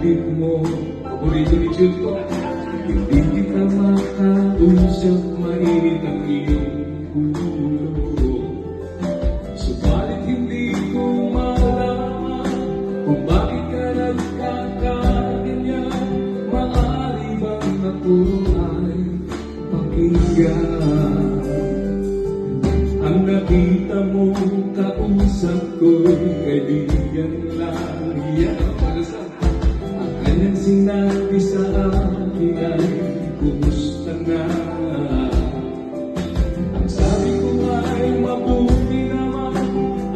kapatid mo, paborito ni Jude ko. Hindi kita makausap, mainit ang iyong ulo. Subalit hindi ko malaman kung bakit ka nagkakaganyan. Maaari bang ako ay pakinggan? Ang nakita mo, kausap ko'y kaibigan lang. Yan ang palasang. Ang kanyang sinabi sa akin ay kumusta na. Ang sabi ko ay mabuti naman,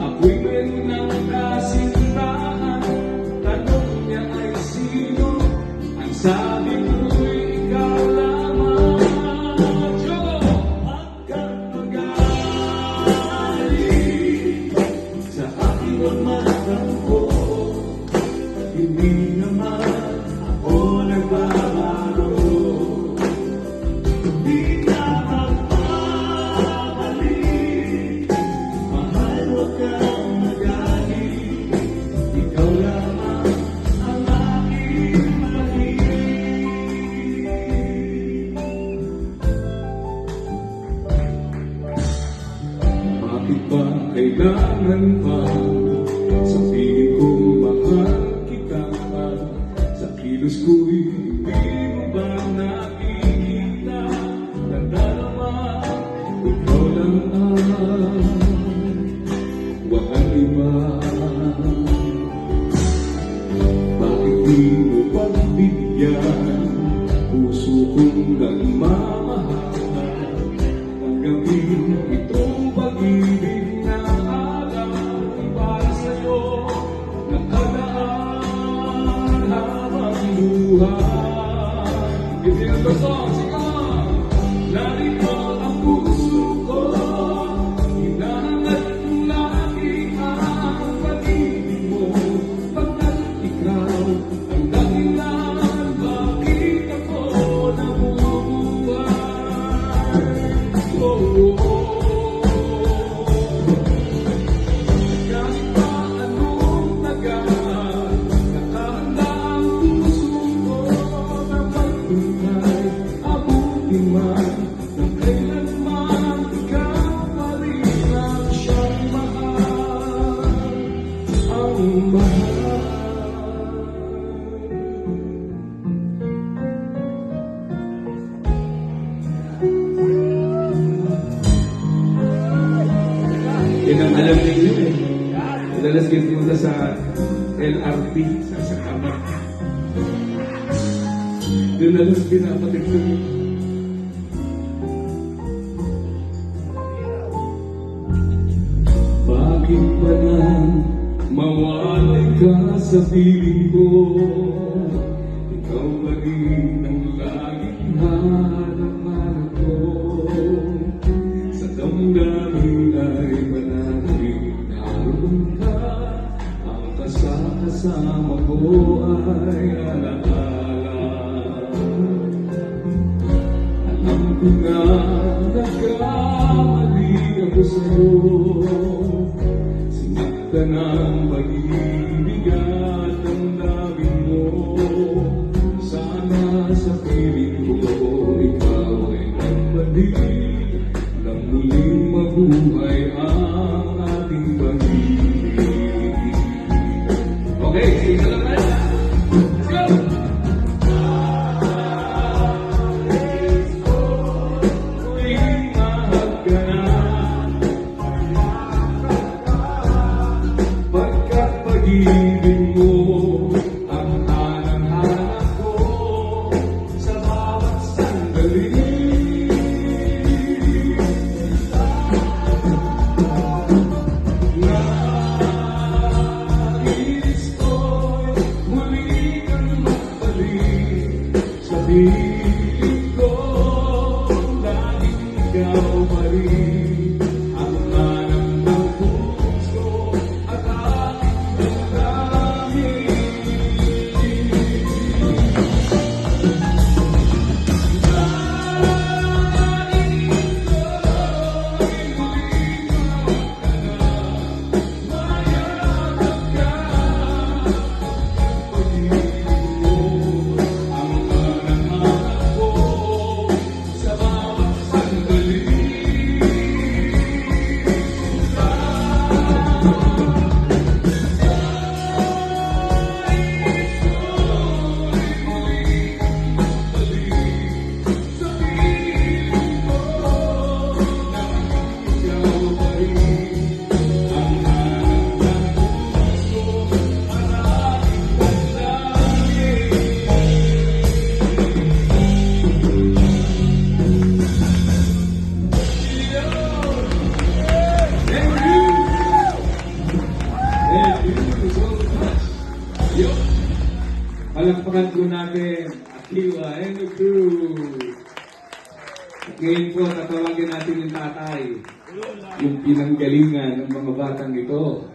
ako'y meron ng kasintahan. Tanong niya ay sino? Ang sabi ko'y ikaw lamang. Hindi naman ako nagbabago. Di ka magpapalik. Mahal, huwag kang magalit. Ikaw lamang ang aking mahal. Bakit ba kailangan pa sabihin kong mahal kita? Sa kilos ko'y hindi mo ba nakikita? Nagdarama, ikaw lang walang iba. Bakit di mo pagbigyan puso kong nagmamahal? Ang gawin itong pag-ibig na alam para sa'yo. Nakadaan habang buhay. Give me the song, sigaw! Narito ang puso ko, hinahangat ko lagi ang pag-ibig mo. Pagkat ikaw ang dahilan, bakit ako nabubuhay? Oh, kahit pa anong tagal, nakahanda ang puso ko na magtungkay. Abutin man ng kailanman, ikaw pa rin ang siyang mahal, ang mahal. Yan ang alam ninyo eh. Madalas kayo pumunta sa LRT, sa Sakama. Doon na lang pinapatid ko. Bakit ba nang mawalay ka sa piling ko? Ikaw ba rin ang laging hanap-hanap ko? Sa damdamin ay manatili naroon ka. Ang kasama ko ay alaala. Alam ko na nagkamali ako sa'yo. Sinaktan ang pag-ibig at damdamin mo. Sana sa piling ko ikaw ay nagbalik, nang muling mabuhay ang ating pag-ibig. Okay, sige na lang tayo. Let's go! Pagkat pag-ibig mo ang hanang-hanap ko sa bawat sandali. Nais ko'y muli kang magbalik sa piling ko. Laging ikaw pa rin ang hanap ng puso at aking damdamin. Nais ko'y muli kang mayayaap ka. Palakpakan po natin Akiwa and the crew. At ngayon po, tatawagin natin yung tatay, yung pinanggalingan ng mga batang ito.